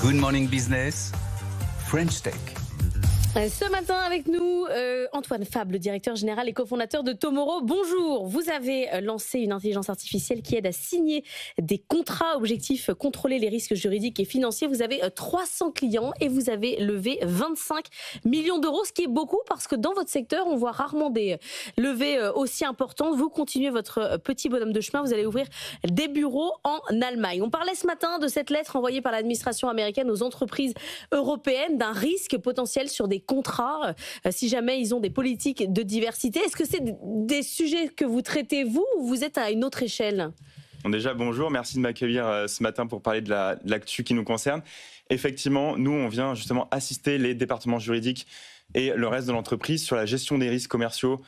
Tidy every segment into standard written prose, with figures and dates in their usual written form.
Good Morning Business, French Tech. Ce matin avec nous, Antoine Fabre, directeur général et cofondateur de Tomorrow. Bonjour, vous avez lancé une intelligence artificielle qui aide à signer des contrats. Objectif, contrôler les risques juridiques et financiers. Vous avez 300 clients et vous avez levé 25 millions d'euros, ce qui est beaucoup parce que dans votre secteur, on voit rarement des levées aussi importantes. Vous continuez votre petit bonhomme de chemin, vous allez ouvrir des bureaux en Allemagne. On parlait ce matin de cette lettre envoyée par l'administration américaine aux entreprises européennes d'un risque potentiel sur des contrats, si jamais ils ont des politiques de diversité. Est-ce que c'est des sujets que vous traitez, vous, ou vous êtes à une autre échelle ? Bon, déjà, bonjour, merci de m'accueillir ce matin pour parler de l'actu qui nous concerne. Effectivement, nous, on vient justement assister les départements juridiques et le reste de l'entreprise sur la gestion des risques commerciaux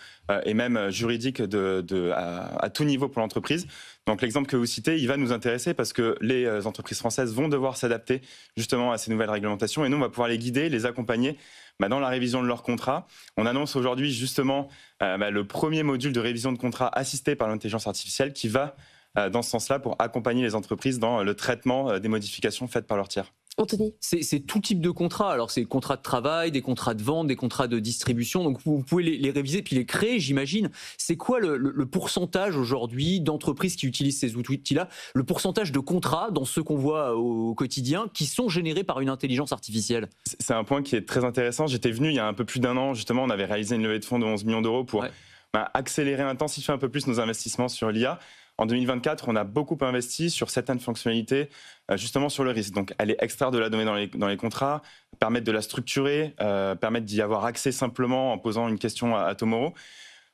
et même juridiques à tout niveau pour l'entreprise. Donc l'exemple que vous citez, il va nous intéresser parce que les entreprises françaises vont devoir s'adapter justement à ces nouvelles réglementations et nous, on va pouvoir les guider, les accompagner dans la révision de leur contrat. On annonce aujourd'hui justement le premier module de révision de contrat assisté par l'intelligence artificielle qui va dans ce sens-là pour accompagner les entreprises dans le traitement des modifications faites par leurs tiers. Anthony. C'est tout type de contrats. Alors, c'est des contrats de travail, des contrats de vente, des contrats de distribution. Donc, vous pouvez les réviser puis les créer, j'imagine. C'est quoi le pourcentage aujourd'hui d'entreprises qui utilisent ces outils-là? Le pourcentage de contrats dans ceux qu'on voit au quotidien qui sont générés par une intelligence artificielle? C'est un point qui est très intéressant. J'étais venu il y a un peu plus d'un an, justement. On avait réalisé une levée de fonds de 11 millions d'euros pour accélérer, intensifier un peu plus nos investissements sur l'IA. En 2024, on a beaucoup investi sur certaines fonctionnalités, justement sur le risque. Donc, aller extraire de la donnée dans les contrats, permettre de la structurer, permettre d'y avoir accès simplement en posant une question à Tomorrow.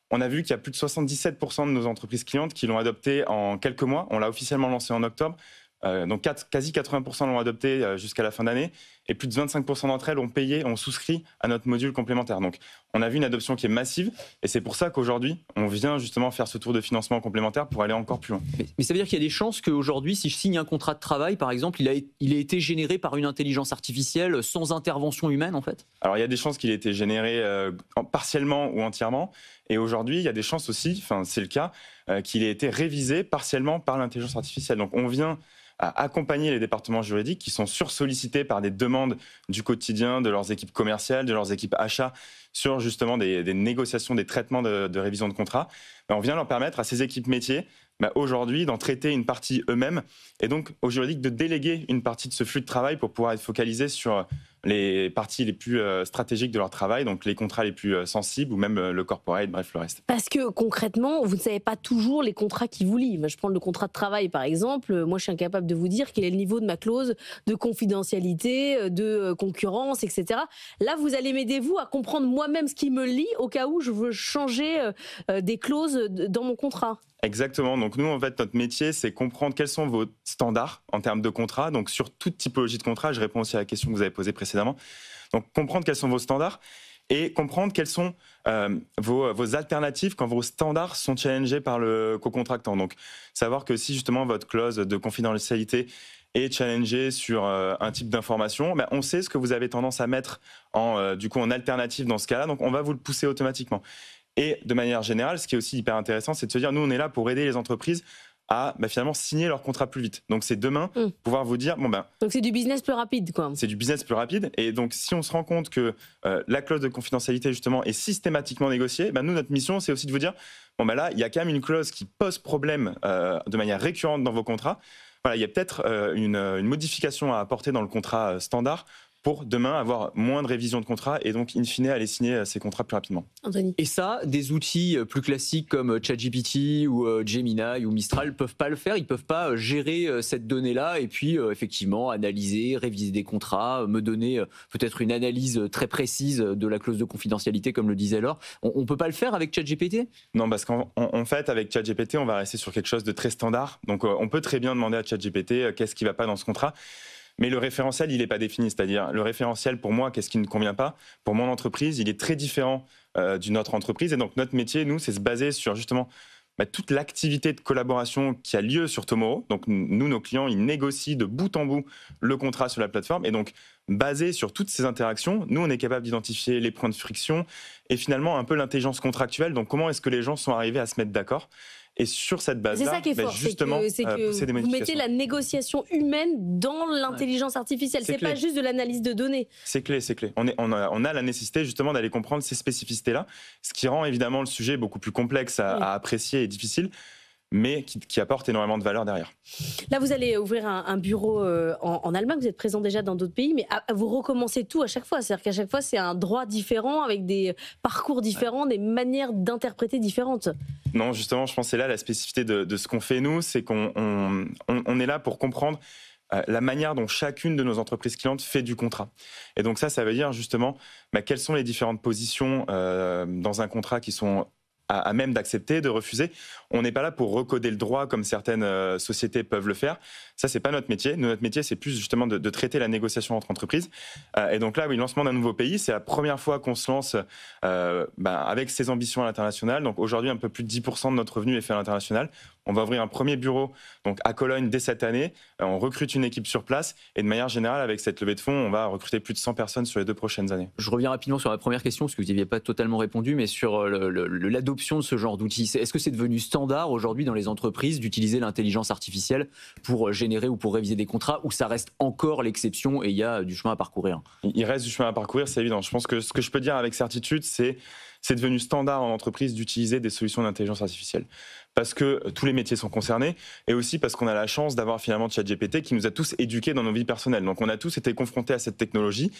On a vu qu'il y a plus de 77% de nos entreprises clientes qui l'ont adopté en quelques mois. On l'a officiellement lancé en octobre. Donc, quasi 80% l'ont adopté jusqu'à la fin d'année. Et plus de 25% d'entre elles ont souscrit à notre module complémentaire. Donc, on a vu une adoption qui est massive. Et c'est pour ça qu'aujourd'hui, on vient justement faire ce tour de financement complémentaire pour aller encore plus loin. Mais ça veut dire qu'il y a des chances qu'aujourd'hui, si je signe un contrat de travail, par exemple, il a été généré par une intelligence artificielle sans intervention humaine, en fait? Alors, il y a des chances qu'il ait été généré partiellement ou entièrement. Et aujourd'hui, il y a des chances aussi, c'est le cas, qu'il ait été révisé partiellement par l'intelligence artificielle. Donc, on vient à accompagner les départements juridiques qui sont sursollicités par des demandes du quotidien de leurs équipes commerciales, de leurs équipes achats, sur justement des négociations, des traitements de révision de contrat. On vient leur permettre à ces équipes métiers aujourd'hui d'en traiter une partie eux-mêmes et donc aux juridiques de déléguer une partie de ce flux de travail pour pouvoir être focalisés sur les parties les plus stratégiques de leur travail, donc les contrats les plus sensibles ou même le corporate, bref, le reste. Parce que concrètement, vous ne savez pas toujours les contrats qui vous lient. Je prends le contrat de travail par exemple. Moi, je suis incapable de vous dire quel est le niveau de ma clause de confidentialité, de concurrence, etc. Là, vous allez m'aider, vous, à comprendre moi-même ce qui me lie au cas où je veux changer des clauses dans mon contrat. Exactement. Donc nous, en fait, notre métier, c'est comprendre quels sont vos standards en termes de contrat. Donc sur toute typologie de contrat, je réponds aussi à la question que vous avez posée précédemment. Donc comprendre quels sont vos standards et comprendre quelles sont vos alternatives quand vos standards sont challengés par le co-contractant. Donc savoir que si justement votre clause de confidentialité est challengée sur un type d'information, on sait ce que vous avez tendance à mettre en alternative dans ce cas-là. Donc on va vous le pousser automatiquement. Et de manière générale, ce qui est aussi hyper intéressant, c'est de se dire, nous, on est là pour aider les entreprises à finalement signer leur contrat plus vite. Donc, c'est demain pouvoir vous dire, donc c'est du business plus rapide, quoi. C'est du business plus rapide. Et donc, si on se rend compte que la clause de confidentialité, justement, est systématiquement négociée, nous, notre mission, c'est aussi de vous dire, là, il y a quand même une clause qui pose problème de manière récurrente dans vos contrats. Voilà, il y a peut-être une modification à apporter dans le contrat standard pour demain avoir moins de révisions de contrat et donc, in fine, aller signer ces contrats plus rapidement. Anthony. Et ça, des outils plus classiques comme ChatGPT ou Gemini ou Mistral ne peuvent pas le faire. Ils ne peuvent pas gérer cette donnée-là et puis effectivement analyser, réviser des contrats, me donner peut-être une analyse très précise de la clause de confidentialité, comme le disait Laure. On ne peut pas le faire avec ChatGPT? Non, parce qu'en fait, avec ChatGPT, on va rester sur quelque chose de très standard. Donc, on peut très bien demander à ChatGPT qu'est-ce qui ne va pas dans ce contrat. Mais le référentiel, il n'est pas défini. C'est-à-dire, le référentiel, pour moi, qu'est-ce qui ne convient pas? Pour mon entreprise, il est très différent d'une autre entreprise. Et donc, notre métier, nous, c'est se baser sur justement toute l'activité de collaboration qui a lieu sur Tomorrow. Donc, nous, nos clients, ils négocient de bout en bout le contrat sur la plateforme. Et donc, basé sur toutes ces interactions, nous, on est capable d'identifier les points de friction et finalement un peu l'intelligence contractuelle. Donc, comment est-ce que les gens sont arrivés à se mettre d'accord? Et sur cette base-là, c'est ça qui est fort, justement, c'est que pousser des vous mettez modifications. la négociation humaine dans l'intelligence artificielle. C'est pas juste de l'analyse de données. C'est clé, c'est clé. On a la nécessité justement d'aller comprendre ces spécificités-là, ce qui rend évidemment le sujet beaucoup plus complexe à apprécier et difficile, mais qui apporte énormément de valeur derrière. Là, vous allez ouvrir un bureau en Allemagne, vous êtes présent déjà dans d'autres pays, mais vous recommencez tout à chaque fois. C'est-à-dire qu'à chaque fois, c'est un droit différent, avec des parcours différents, des manières d'interpréter différentes. Non, justement, je pense que c'est là la spécificité de ce qu'on fait nous, c'est qu'on est là pour comprendre la manière dont chacune de nos entreprises clientes fait du contrat. Et donc ça veut dire justement quelles sont les différentes positions dans un contrat qui sont à même d'accepter, de refuser. On n'est pas là pour recoder le droit comme certaines sociétés peuvent le faire. Ça, c'est pas notre métier. Notre métier, c'est plus justement de traiter la négociation entre entreprises. Et donc là, oui, le lancement d'un nouveau pays, c'est la première fois qu'on se lance avec ses ambitions à l'international. Donc aujourd'hui, un peu plus de 10% de notre revenu est fait à l'international. On va ouvrir un premier bureau donc à Cologne dès cette année. On recrute une équipe sur place. Et de manière générale, avec cette levée de fonds, on va recruter plus de 100 personnes sur les 2 prochaines années. Je reviens rapidement sur la première question, parce que vous n'y aviez pas totalement répondu, mais sur l'adoption de ce genre d'outils. Est-ce que c'est devenu standard aujourd'hui dans les entreprises d'utiliser l'intelligence artificielle pour générer ou pour réviser des contrats, ou ça reste encore l'exception et il y a du chemin à parcourir? Il reste du chemin à parcourir, c'est évident. Je pense que ce que je peux dire avec certitude, c'est devenu standard en entreprise d'utiliser des solutions d'intelligence artificielle. Parce que tous les métiers sont concernés, et aussi parce qu'on a la chance d'avoir finalement ChatGPT qui nous a tous éduqués dans nos vies personnelles. Donc on a tous été confrontés à cette technologie,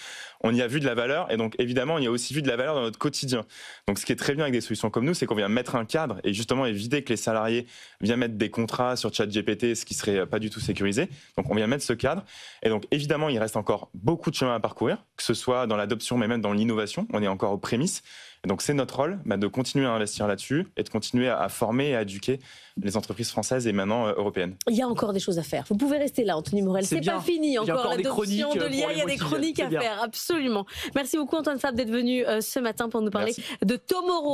on y a vu de la valeur, et donc évidemment il y a aussi vu de la valeur dans notre quotidien. Donc ce qui est très bien avec des solutions comme nous, c'est qu'on vient mettre un cadre, et justement éviter que les salariés viennent mettre des contrats sur ChatGPT, ce qui serait pas du tout sécurisé. Donc on vient mettre ce cadre, et donc évidemment il reste encore beaucoup de chemin à parcourir, que ce soit dans l'adoption mais même dans l'innovation, on est encore aux prémices. Et donc c'est notre rôle de continuer à investir là-dessus et de continuer à former et à éduquer les entreprises françaises et maintenant européannes. Il y a encore des choses à faire. Vous pouvez rester là, Anthony Morel. C'est pas fini encore l'adoption de l'IA. Il y a des chroniques à faire, absolument. Merci beaucoup Antoine Fabre d'être venu ce matin pour nous parler de Tomorrow.